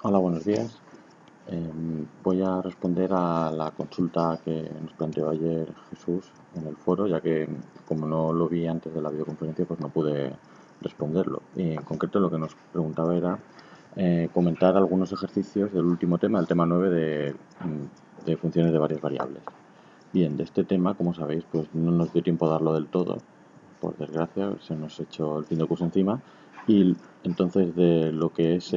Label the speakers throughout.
Speaker 1: Hola, buenos días. Voy a responder a la consulta que nos planteó ayer Jesús en el foro, ya que como no lo vi antes de la videoconferencia, pues no pude responderlo. Y en concreto lo que nos preguntaba era comentar algunos ejercicios del último tema, el tema 9 de funciones de varias variables. Bien, de este tema, como sabéis, pues no nos dio tiempo a darlo del todo, por desgracia, se nos echó el fin de curso encima, y entonces de lo que es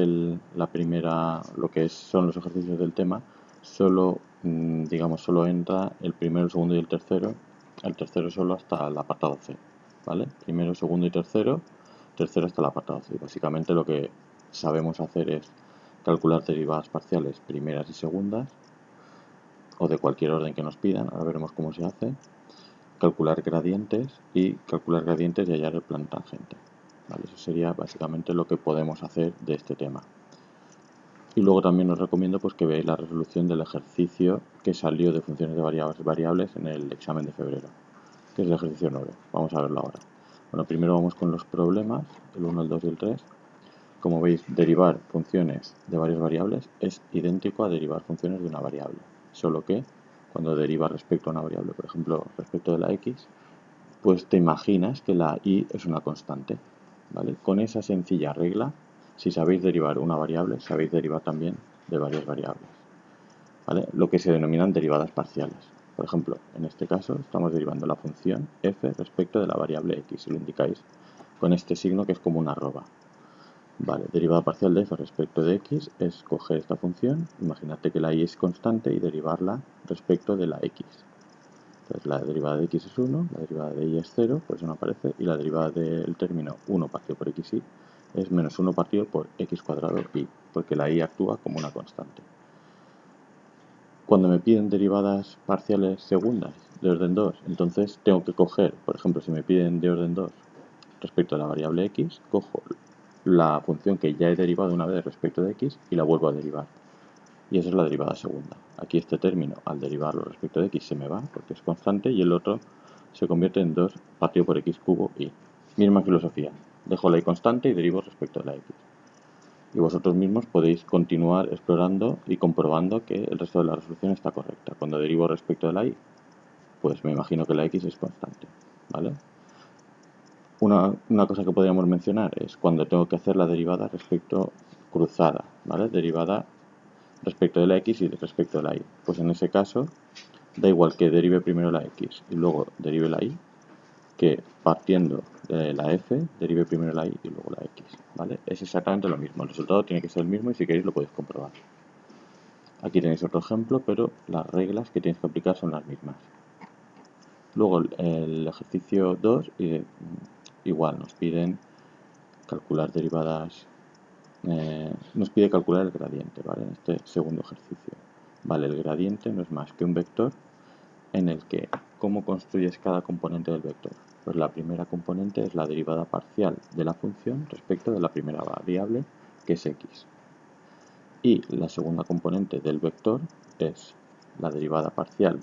Speaker 1: la primera, lo que son los ejercicios del tema, solo, digamos, solo entra el primero, el segundo y el tercero solo hasta el apartado C, ¿vale? Primero, segundo y tercero hasta el apartado C. Básicamente lo que sabemos hacer es calcular derivadas parciales primeras y segundas, o de cualquier orden que nos pidan, ahora veremos cómo se hace, calcular gradientes y hallar el plan tangente. ¿Vale? Eso sería básicamente lo que podemos hacer de este tema. Y luego también os recomiendo pues, que veáis la resolución del ejercicio que salió de funciones de variables en el examen de febrero, que es el ejercicio 9. Vamos a verlo ahora. Bueno, primero vamos con los problemas, el 1, el 2 y el 3. Como veis, derivar funciones de varias variables es idéntico a derivar funciones de una variable, solo que cuando derivas respecto a una variable, por ejemplo, respecto de la x, pues te imaginas que la y es una constante, ¿vale? Con esa sencilla regla, si sabéis derivar una variable, sabéis derivar también de varias variables, ¿vale? Lo que se denominan derivadas parciales. Por ejemplo, en este caso estamos derivando la función f respecto de la variable x, si lo indicáis con este signo que es como una arroba. Vale, derivada parcial de f respecto de x es coger esta función, imagínate que la y es constante y derivarla respecto de la x. Entonces la derivada de x es 1, la derivada de y es 0, por eso no aparece, y la derivada del término 1 partido por xy es menos 1 partido por x cuadrado y, porque la y actúa como una constante. Cuando me piden derivadas parciales segundas de orden 2, entonces tengo que coger, por ejemplo, si me piden de orden 2 respecto a la variable x, cojo la función que ya he derivado una vez respecto de x y la vuelvo a derivar. Y esa es la derivada segunda. Aquí este término, al derivarlo respecto de x, se me va porque es constante y el otro se convierte en 2 partido por x cubo y. Misma filosofía. Dejo la y constante y derivo respecto de la x. Y vosotros mismos podéis continuar explorando y comprobando que el resto de la resolución está correcta. Cuando derivo respecto de la y, pues me imagino que la x es constante, ¿vale? Una cosa que podríamos mencionar es cuando tengo que hacer la derivada respecto cruzada, ¿vale? Derivada respecto de la x y respecto de la y. Pues en ese caso, da igual que derive primero la x y luego derive la y, que partiendo de la f, derive primero la y y luego la x, ¿vale? Es exactamente lo mismo, el resultado tiene que ser el mismo y si queréis lo podéis comprobar. Aquí tenéis otro ejemplo, pero las reglas que tenéis que aplicar son las mismas. Luego el ejercicio 2, igual nos piden calcular derivadas, nos pide calcular el gradiente, ¿vale? En este segundo ejercicio. Vale, el gradiente no es más que un vector en el que, ¿cómo construyes cada componente del vector? Pues la primera componente es la derivada parcial de la función respecto de la primera variable, que es x. Y la segunda componente del vector es la derivada parcial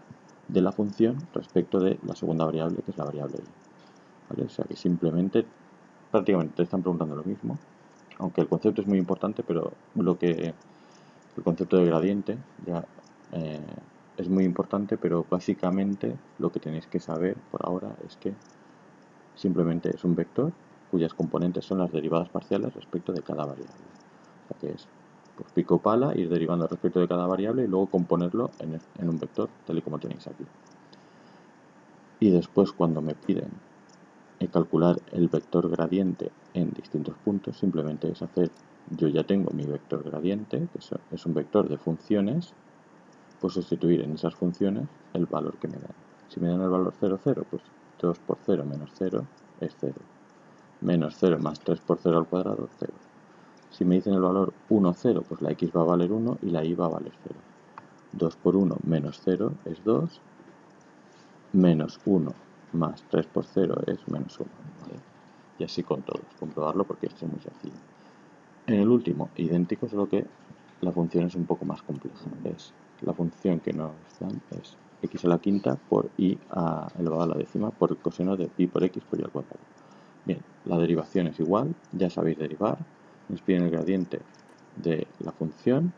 Speaker 1: de la función respecto de la segunda variable, que es la variable y. ¿Vale? O sea que simplemente, prácticamente te están preguntando lo mismo, aunque el concepto es muy importante, pero el concepto de gradiente ya eh, es muy importante, pero básicamente lo que tenéis que saber por ahora es que simplemente es un vector cuyas componentes son las derivadas parciales respecto de cada variable. O sea que es pues, pico pala, ir derivando respecto de cada variable y luego componerlo en un vector, tal y como tenéis aquí. Y después cuando me piden calcular el vector gradiente en distintos puntos, simplemente es hacer, yo ya tengo mi vector gradiente, que es un vector de funciones, pues sustituir en esas funciones el valor que me dan. Si me dan el valor 0, 0, pues 2 por 0 menos 0 es 0. Menos 0 más 3 por 0 al cuadrado, 0. Si me dicen el valor 1, 0, pues la x va a valer 1 y la y va a valer 0. 2 por 1 menos 0 es 2. Menos 1 más 3 por 0 es menos 1. ¿Vale? Y así con todos. Comprobarlo porque esto es muy sencillo. En el último, idéntico, solo que la función es un poco más compleja. Es la función que nos dan es x a la quinta por y elevado a la décima por el coseno de pi por x por y al cuadrado. Bien, la derivación es igual, ya sabéis derivar, nos piden el gradiente, de la función.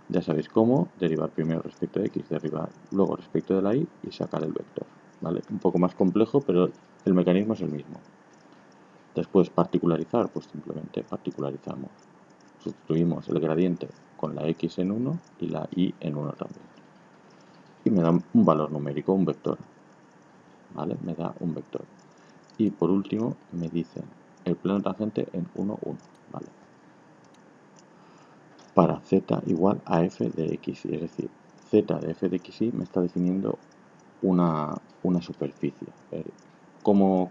Speaker 1: Ya sabéis cómo derivar primero respecto de x, derivar luego respecto de la y sacar el vector. ¿Vale? Un poco más complejo, pero el mecanismo es el mismo. Después, particularizar, pues simplemente particularizamos. Sustituimos el gradiente con la x en 1 y la y en 1 también. Y me da un valor numérico, un vector. ¿Vale? Me da un vector. Y por último, me dicen el plano tangente en 1, 1. ¿Vale? Para z igual a f de x, es decir, z de f de xy me está definiendo una superficie. ¿Cómo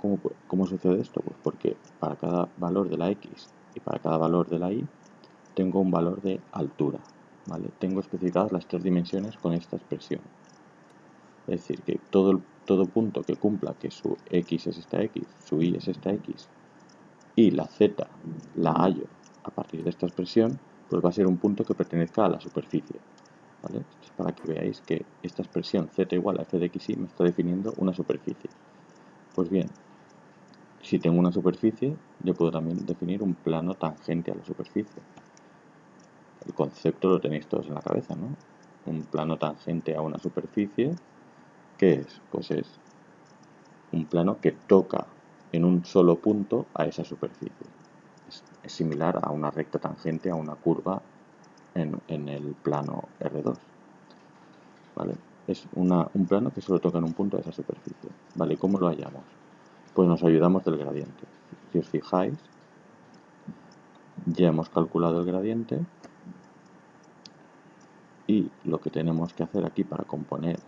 Speaker 1: sucede esto? Pues porque para cada valor de la x y para cada valor de la y tengo un valor de altura. ¿Vale? Tengo especificadas las tres dimensiones con esta expresión. Es decir, que todo punto que cumpla que su x es esta x, su y es esta x, y la z la hallo a partir de esta expresión, pues va a ser un punto que pertenezca a la superficie. ¿Vale? Esto es para que veáis que esta expresión z igual a f de xy me está definiendo una superficie. Pues bien, si tengo una superficie, yo puedo también definir un plano tangente a la superficie. El concepto lo tenéis todos en la cabeza, ¿no? Un plano tangente a una superficie, ¿qué es? Pues es un plano que toca en un solo punto a esa superficie. Es similar a una recta tangente a una curva en el plano R2. ¿Vale? Es un plano que solo toca en un punto a esa superficie. ¿Vale? ¿Cómo lo hallamos? Pues nos ayudamos del gradiente. Si os fijáis, ya hemos calculado el gradiente y lo que tenemos que hacer aquí para componer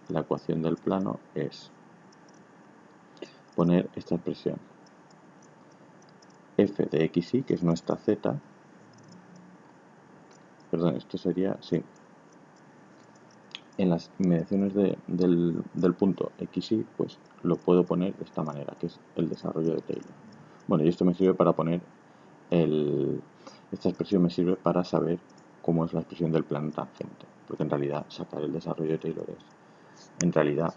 Speaker 1: la ecuación del plano es poner esta expresión f de xy, que es nuestra z, perdón, esto sería, sí, en las inmediaciones del punto xy, pues lo puedo poner de esta manera, que es el desarrollo de Taylor. Bueno, y esto me sirve para poner esta expresión me sirve para saber cómo es la expresión del plano tangente, porque en realidad sacar el desarrollo de Taylor es, en realidad,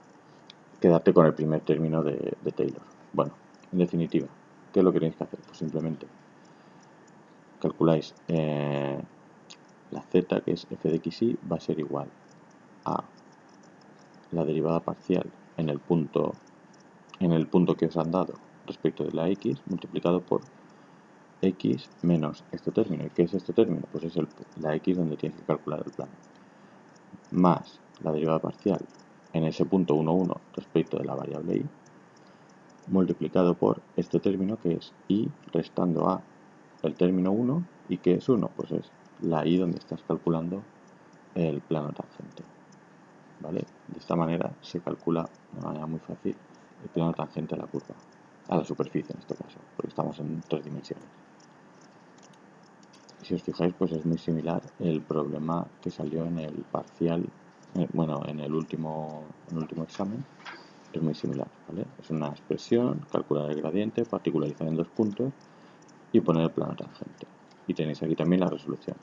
Speaker 1: quedarte con el primer término de Taylor. Bueno, en definitiva, ¿qué es lo que tenéis que hacer? Pues simplemente calculáis la z, que es f de xy, va a ser igual a la derivada parcial en el punto que os han dado respecto de la x multiplicado por x menos este término. ¿Y qué es este término? Pues es la x donde tienes que calcular el plano, más la derivada parcial en ese punto 1, 1 respecto de la variable y, multiplicado por este término que es y restando a el término 1, y que es 1, pues es la y donde estás calculando el plano tangente. ¿Vale? De esta manera se calcula de manera muy fácil el plano tangente a la curva, a la superficie en este caso, porque estamos en tres dimensiones. Si os fijáis, pues es muy similar el problema que salió en el parcial, bueno, en el último examen, es muy similar, ¿vale? Es una expresión, calcular el gradiente, particularizar en dos puntos y poner el plano tangente. Y tenéis aquí también la resolución.